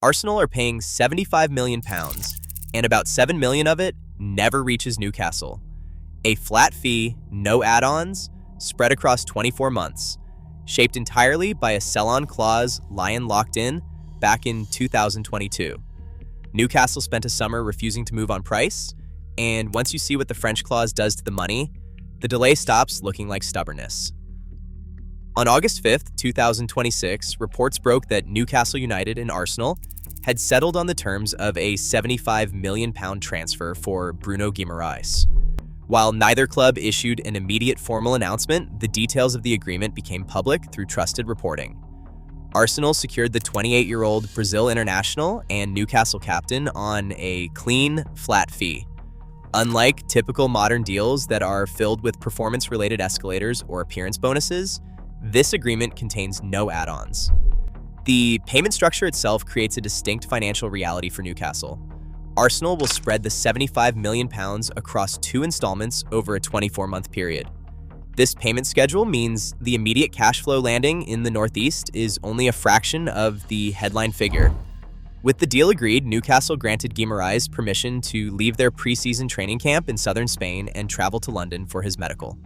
Arsenal are paying £75 million, and about £7 million of it never reaches Newcastle. A flat fee, no add-ons, spread across 24 months, shaped entirely by a sell-on clause Lyon locked in back in 2022. Newcastle spent a summer refusing to move on price, and once you see what the French clause does to the money, the delay stops looking like stubbornness. On August 5th, 2026, reports broke that Newcastle United and Arsenal had settled on the terms of a £75 million transfer for Bruno Guimarães. While neither club issued an immediate formal announcement, the details of the agreement became public through trusted reporting. Arsenal secured the 28-year-old Brazil international and Newcastle captain on a clean, flat fee. Unlike typical modern deals that are filled with performance-related escalators or appearance bonuses, this agreement contains no add-ons. The payment structure itself creates a distinct financial reality for Newcastle. Arsenal will spread the £75 million across 2 installments over a 24-month period. This payment schedule means the immediate cash flow landing in the Northeast is only a fraction of the headline figure. With the deal agreed, Newcastle granted Guimarães permission to leave their preseason training camp in southern Spain and travel to London for his medical.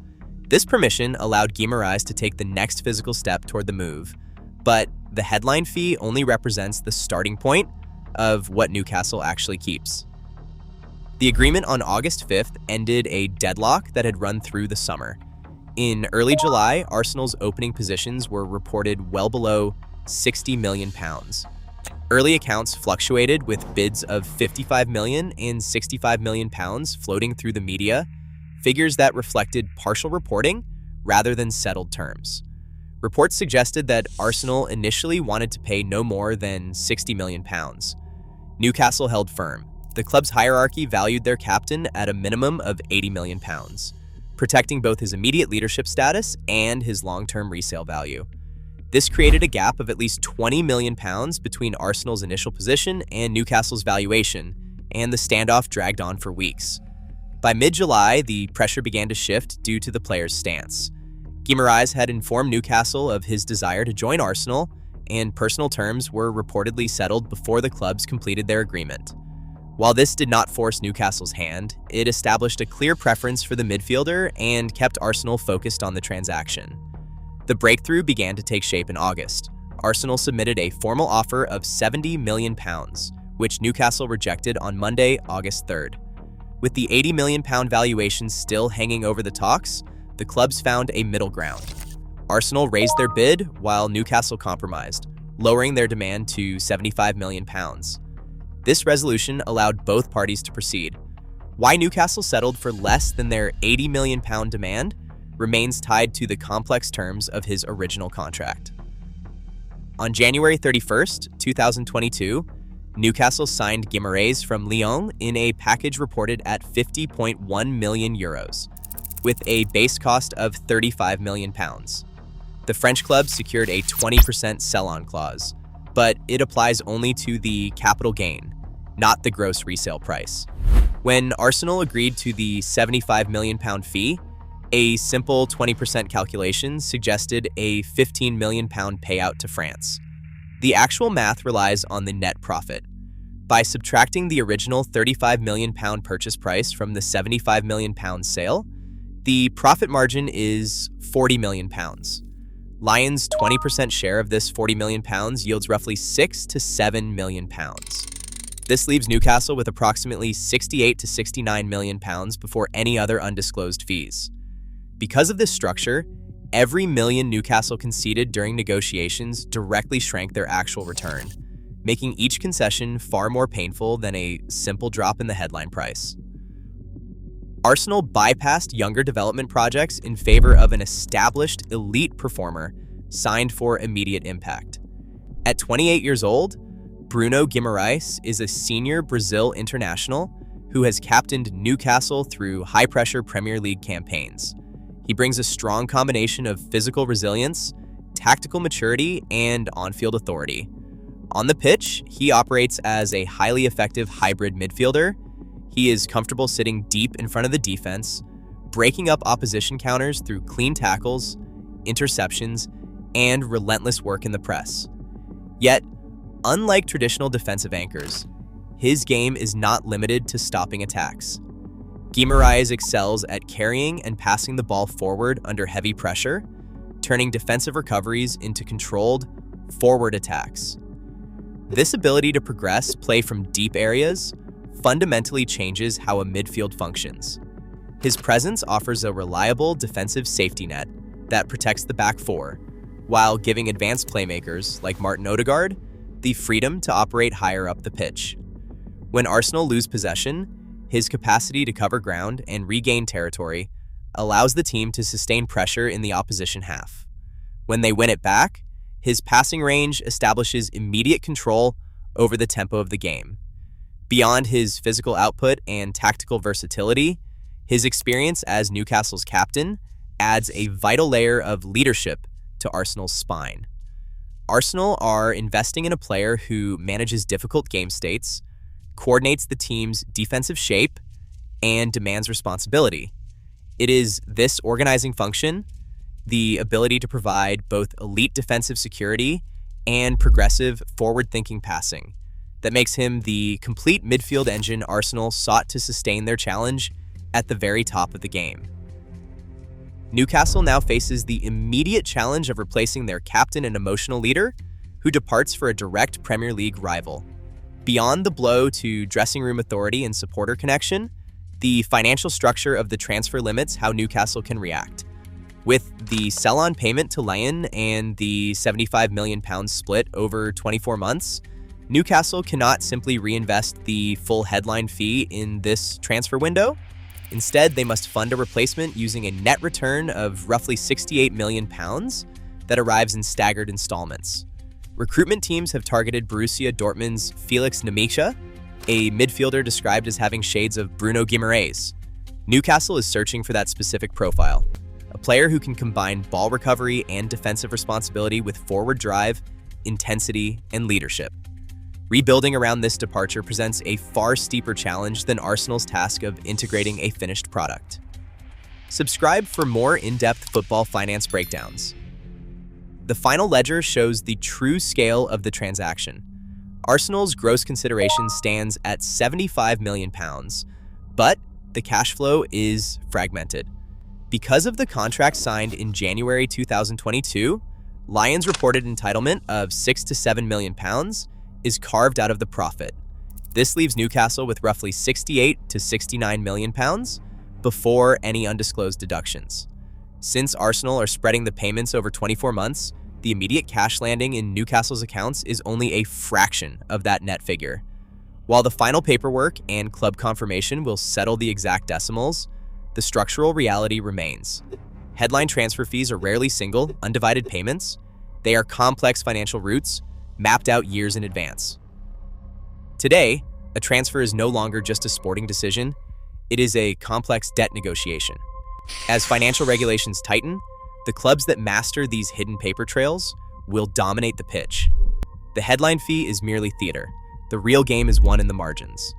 This permission allowed Guimarães to take the next physical step toward the move, but the headline fee only represents the starting point of what Newcastle actually keeps. The agreement on August 5th ended a deadlock that had run through the summer. In early July, Arsenal's opening positions were reported well below £60 million. Early accounts fluctuated with bids of £55 million and £65 million floating through the media, figures that reflected partial reporting rather than settled terms. Reports suggested that Arsenal initially wanted to pay no more than £60 million. Newcastle held firm. The club's hierarchy valued their captain at a minimum of £80 million, protecting both his immediate leadership status and his long-term resale value. This created a gap of at least £20 million between Arsenal's initial position and Newcastle's valuation, and the standoff dragged on for weeks. By mid-July, the pressure began to shift due to the player's stance. Guimarães had informed Newcastle of his desire to join Arsenal, and personal terms were reportedly settled before the clubs completed their agreement. While this did not force Newcastle's hand, it established a clear preference for the midfielder and kept Arsenal focused on the transaction. The breakthrough began to take shape in August. Arsenal submitted a formal offer of £70 million, which Newcastle rejected on Monday, August 3rd. With the £80 million valuation still hanging over the talks, the clubs found a middle ground. Arsenal raised their bid while Newcastle compromised, lowering their demand to £75 million. This resolution allowed both parties to proceed. Why Newcastle settled for less than their £80 million demand remains tied to the complex terms of his original contract. On January 31st, 2022, Newcastle signed Guimarães from Lyon in a package reported at €50.1 million, with a base cost of £35 million. The French club secured a 20% sell-on clause, but it applies only to the capital gain, not the gross resale price. When Arsenal agreed to the £75 million fee, a simple 20% calculation suggested a £15 million payout to France. The actual math relies on the net profit. By subtracting the original £35 million purchase price from the £75 million sale, the profit margin is £40 million. Lyon's 20% share of this £40 million yields roughly £6 to £7 million. This leaves Newcastle with approximately £68 to £69 million before any other undisclosed fees. Because of this structure, every million Newcastle conceded during negotiations directly shrank their actual return, making each concession far more painful than a simple drop in the headline price. Arsenal bypassed younger development projects in favor of an established elite performer signed for immediate impact. At 28 years old, Bruno Guimarães is a senior Brazil international who has captained Newcastle through high-pressure Premier League campaigns. He brings a strong combination of physical resilience, tactical maturity, and on-field authority. On the pitch, he operates as a highly effective hybrid midfielder. He is comfortable sitting deep in front of the defense, breaking up opposition counters through clean tackles, interceptions, and relentless work in the press. Yet, Unlike traditional defensive anchors, his game is not limited to stopping attacks. Guimarães excels at carrying and passing the ball forward under heavy pressure, turning defensive recoveries into controlled, forward attacks. This ability to progress play from deep areas fundamentally changes how a midfield functions. His presence offers a reliable defensive safety net that protects the back four, while giving advanced playmakers like Martin Odegaard the freedom to operate higher up the pitch. When Arsenal lose possession, his capacity to cover ground and regain territory allows the team to sustain pressure in the opposition half. When they win it back, his passing range establishes immediate control over the tempo of the game. Beyond his physical output and tactical versatility, his experience as Newcastle's captain adds a vital layer of leadership to Arsenal's spine. Arsenal are investing in a player who manages difficult game states, coordinates the team's defensive shape, and demands responsibility. It is this organizing function, the ability to provide both elite defensive security and progressive forward-thinking passing, that makes him the complete midfield engine Arsenal sought to sustain their challenge at the very top of the game. Newcastle now faces the immediate challenge of replacing their captain and emotional leader, who departs for a direct Premier League rival. Beyond the blow to dressing room authority and supporter connection, the financial structure of the transfer limits how Newcastle can react. With the sell-on payment to Lyon and the £75 million split over 24 months, Newcastle cannot simply reinvest the full headline fee in this transfer window. Instead, they must fund a replacement using a net return of roughly £68 million that arrives in staggered installments. Recruitment teams have targeted Borussia Dortmund's Felix Nmecha, a midfielder described as having shades of Bruno Guimarães. Newcastle is searching for that specific profile, a player who can combine ball recovery and defensive responsibility with forward drive, intensity, and leadership. Rebuilding around this departure presents a far steeper challenge than Arsenal's task of integrating a finished product. Subscribe for more in-depth football finance breakdowns. The final ledger shows the true scale of the transaction. Arsenal's gross consideration stands at £75 million, but the cash flow is fragmented. Because of the contract signed in January 2022, Lyon's reported entitlement of £6 to £7 million is carved out of the profit. This leaves Newcastle with roughly £68 to £69 million before any undisclosed deductions. Since Arsenal are spreading the payments over 24 months, the immediate cash landing in Newcastle's accounts is only a fraction of that net figure. While the final paperwork and club confirmation will settle the exact decimals, the structural reality remains. Headline transfer fees are rarely single, undivided payments. They are complex financial routes mapped out years in advance. Today, a transfer is no longer just a sporting decision, it is a complex debt negotiation. As financial regulations tighten, the clubs that master these hidden paper trails will dominate the pitch. The headline fee is merely theater. The real game is won in the margins.